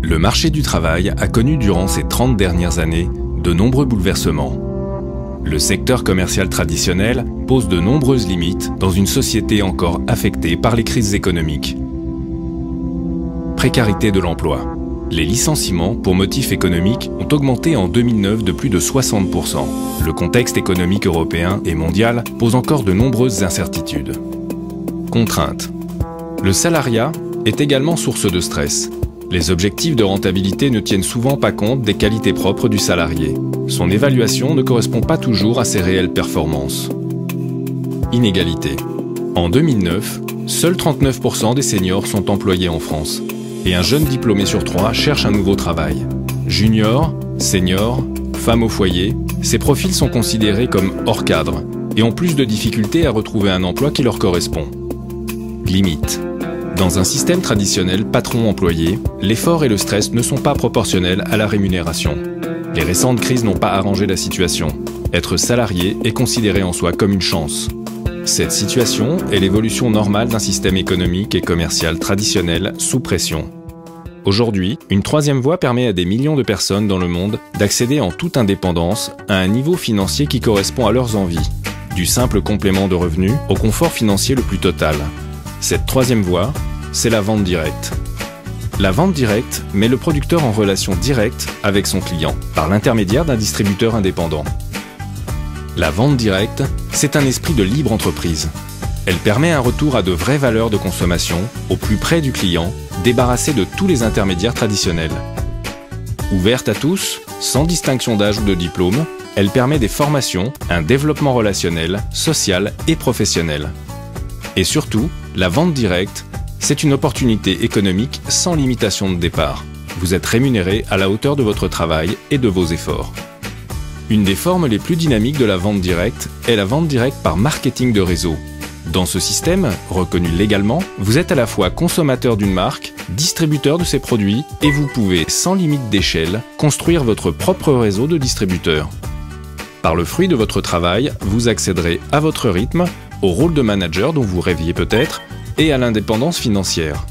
Le marché du travail a connu durant ces 30 dernières années de nombreux bouleversements. Le secteur commercial traditionnel pose de nombreuses limites dans une société encore affectée par les crises économiques. Précarité de l'emploi. Les licenciements pour motifs économiques ont augmenté en 2009 de plus de 60%. Le contexte économique européen et mondial pose encore de nombreuses incertitudes. Contraintes. Le salariat est également source de stress. Les objectifs de rentabilité ne tiennent souvent pas compte des qualités propres du salarié. Son évaluation ne correspond pas toujours à ses réelles performances. Inégalité. En 2009, seuls 39% des seniors sont employés en France. Et un jeune diplômé sur 3 cherche un nouveau travail. Junior, senior, femme au foyer, ces profils sont considérés comme hors cadre et ont plus de difficultés à retrouver un emploi qui leur correspond. Limite. Dans un système traditionnel patron-employé, l'effort et le stress ne sont pas proportionnels à la rémunération. Les récentes crises n'ont pas arrangé la situation. Être salarié est considéré en soi comme une chance. Cette situation est l'évolution normale d'un système économique et commercial traditionnel sous pression. Aujourd'hui, une troisième voie permet à des millions de personnes dans le monde d'accéder en toute indépendance à un niveau financier qui correspond à leurs envies, du simple complément de revenus au confort financier le plus total. Cette troisième voie, c'est la vente directe. La vente directe met le producteur en relation directe avec son client, par l'intermédiaire d'un distributeur indépendant. La vente directe, c'est un esprit de libre entreprise. Elle permet un retour à de vraies valeurs de consommation, au plus près du client, débarrassé de tous les intermédiaires traditionnels. Ouverte à tous, sans distinction d'âge ou de diplôme, elle permet des formations, un développement relationnel, social et professionnel. Et surtout, la vente directe, c'est une opportunité économique sans limitation de départ. Vous êtes rémunéré à la hauteur de votre travail et de vos efforts. Une des formes les plus dynamiques de la vente directe est la vente directe par marketing de réseau. Dans ce système, reconnu légalement, vous êtes à la fois consommateur d'une marque, distributeur de ses produits et vous pouvez, sans limite d'échelle, construire votre propre réseau de distributeurs. Par le fruit de votre travail, vous accéderez à votre rythme, au rôle de manager dont vous rêviez peut-être et à l'indépendance financière.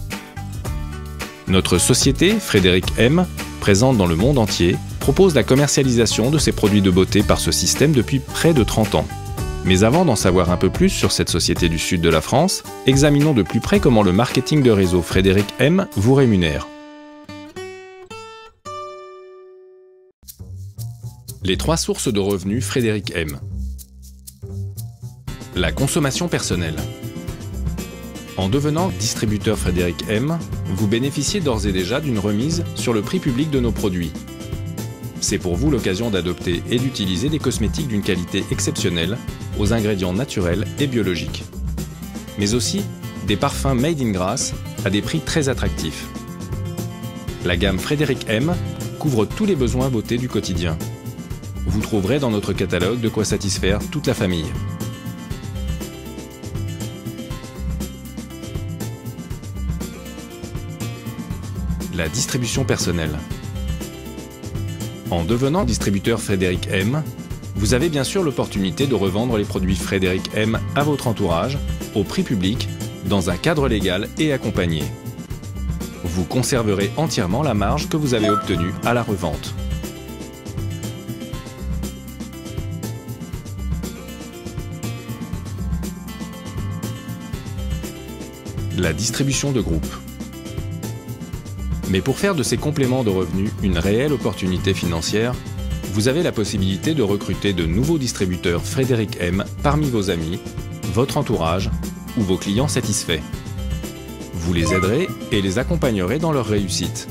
Notre société, Frédéric M, présente dans le monde entier, propose la commercialisation de ses produits de beauté par ce système depuis près de 30 ans. Mais avant d'en savoir un peu plus sur cette société du sud de la France, examinons de plus près comment le marketing de réseau Frédéric M vous rémunère. Les 3 sources de revenus Frédéric M. La consommation personnelle. En devenant distributeur Frédéric M, vous bénéficiez d'ores et déjà d'une remise sur le prix public de nos produits. C'est pour vous l'occasion d'adopter et d'utiliser des cosmétiques d'une qualité exceptionnelle, aux ingrédients naturels et biologiques. Mais aussi des parfums made in Grasse à des prix très attractifs. La gamme Frédéric M couvre tous les besoins beauté du quotidien. Vous trouverez dans notre catalogue de quoi satisfaire toute la famille. La distribution personnelle. En devenant distributeur Frédéric M, vous avez bien sûr l'opportunité de revendre les produits Frédéric M à votre entourage, au prix public, dans un cadre légal et accompagné. Vous conserverez entièrement la marge que vous avez obtenue à la revente. La distribution de groupe. Mais pour faire de ces compléments de revenus une réelle opportunité financière, vous avez la possibilité de recruter de nouveaux distributeurs Frédéric M parmi vos amis, votre entourage ou vos clients satisfaits. Vous les aiderez et les accompagnerez dans leur réussite.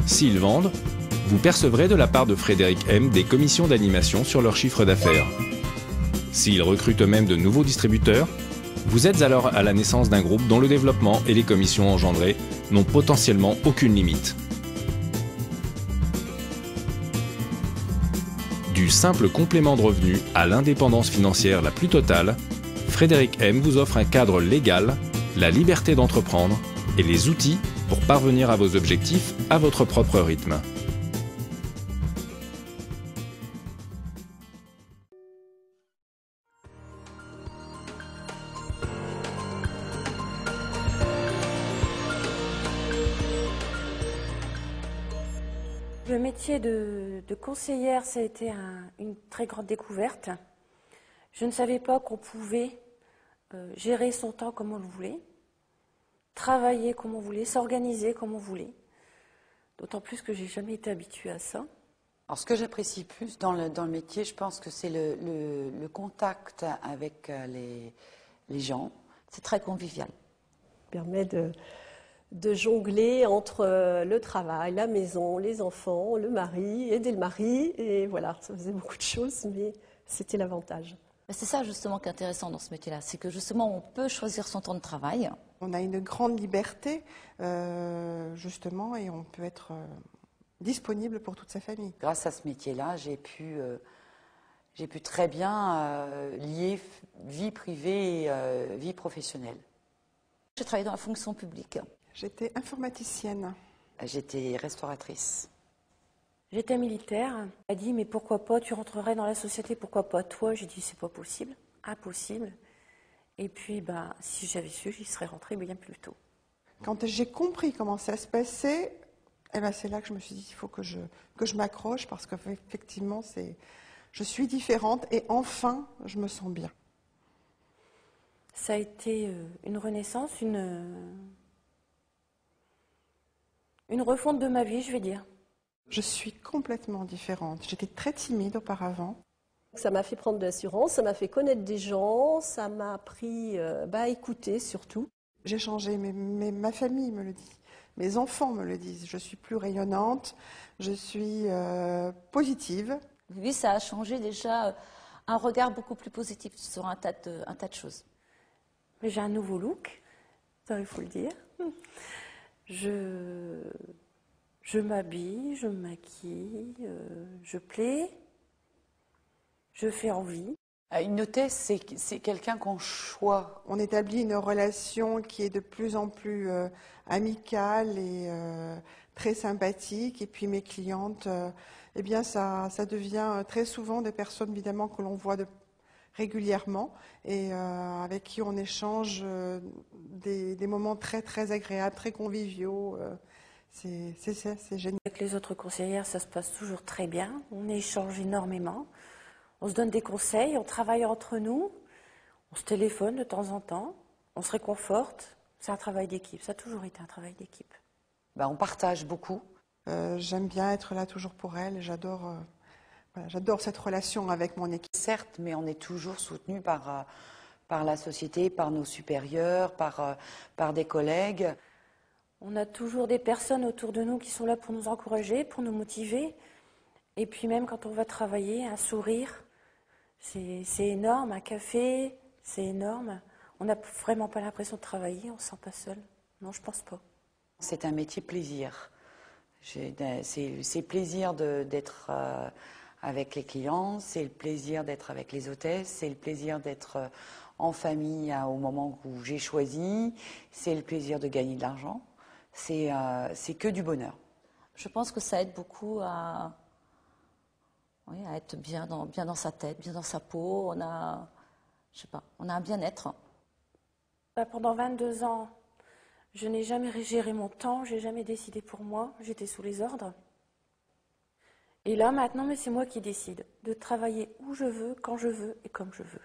S'ils vendent, vous percevrez de la part de Frédéric M des commissions d'animation sur leur chiffre d'affaires. S'ils recrutent eux-mêmes de nouveaux distributeurs, vous êtes alors à la naissance d'un groupe dont le développement et les commissions engendrées n'ont potentiellement aucune limite. Du simple complément de revenus à l'indépendance financière la plus totale, Frédéric M vous offre un cadre légal, la liberté d'entreprendre et les outils pour parvenir à vos objectifs à votre propre rythme. Le métier de conseillère, ça a été une très grande découverte. Je ne savais pas qu'on pouvait gérer son temps comme on le voulait, travailler comme on voulait, s'organiser comme on voulait. D'autant plus que j'ai jamais été habituée à ça. Alors, ce que j'apprécie plus dans le métier, je pense que c'est le contact avec les gens. C'est très convivial. Ça permet de jongler entre le travail, la maison, les enfants, le mari, aider le mari. Et voilà, ça faisait beaucoup de choses, mais c'était l'avantage. C'est ça justement qui est intéressant dans ce métier-là, c'est que justement on peut choisir son temps de travail. On a une grande liberté, justement, et on peut être disponible pour toute sa famille. Grâce à ce métier-là, j'ai pu très bien lier vie privée et vie professionnelle. J'ai travaillé dans la fonction publique. J'étais informaticienne. J'étais restauratrice. J'étais militaire. Elle a dit, mais pourquoi pas, tu rentrerais dans la société, pourquoi pas toi? J'ai dit, c'est pas possible, impossible. Et puis, si j'avais su, j'y serais rentrée bien plus tôt. Quand j'ai compris comment ça se passait, c'est là que je me suis dit, il faut que je m'accroche, parce qu'effectivement, je suis différente et enfin, je me sens bien. Ça a été une renaissance, une refonte de ma vie, je vais dire. Je suis complètement différente. J'étais très timide auparavant. Ça m'a fait prendre de l'assurance, ça m'a fait connaître des gens, ça m'a appris à écouter surtout. J'ai changé, mais ma famille me le dit, mes enfants me le disent. Je suis plus rayonnante, je suis positive. Oui, ça a changé déjà un regard beaucoup plus positif sur un tas de choses. Mais j'ai un nouveau look, ça il faut le dire. Je m'habille, je me maquille, je plais, je fais envie. Une hôtesse, c'est quelqu'un qu'on choisit. On établit une relation qui est de plus en plus amicale et très sympathique. Et puis mes clientes, ça devient très souvent des personnes évidemment que l'on voit régulièrement et avec qui on échange des moments très très agréables, très conviviaux. C'est génial. Avec les autres conseillères, ça se passe toujours très bien. On échange énormément. On se donne des conseils, on travaille entre nous, on se téléphone de temps en temps, on se réconforte. C'est un travail d'équipe, ça a toujours été un travail d'équipe. On partage beaucoup. J'aime bien être là toujours pour elle, j'adore cette relation avec mon équipe. Certes, mais on est toujours soutenu par la société, par nos supérieurs, par des collègues. On a toujours des personnes autour de nous qui sont là pour nous encourager, pour nous motiver. Et puis même quand on va travailler, un sourire, c'est énorme, un café, c'est énorme. On n'a vraiment pas l'impression de travailler, on ne se sent pas seul. Non, je pense pas. C'est un métier plaisir. C'est plaisir d'être avec les clients, c'est le plaisir d'être avec les hôtesses, c'est le plaisir d'être en famille au moment où j'ai choisi, c'est le plaisir de gagner de l'argent. C'est que du bonheur. Je pense que ça aide beaucoup à être bien dans sa tête, bien dans sa peau. On a un bien-être. Pendant 22 ans, je n'ai jamais géré mon temps, j'ai jamais décidé pour moi, j'étais sous les ordres. Et là, maintenant, c'est moi qui décide de travailler où je veux, quand je veux et comme je veux.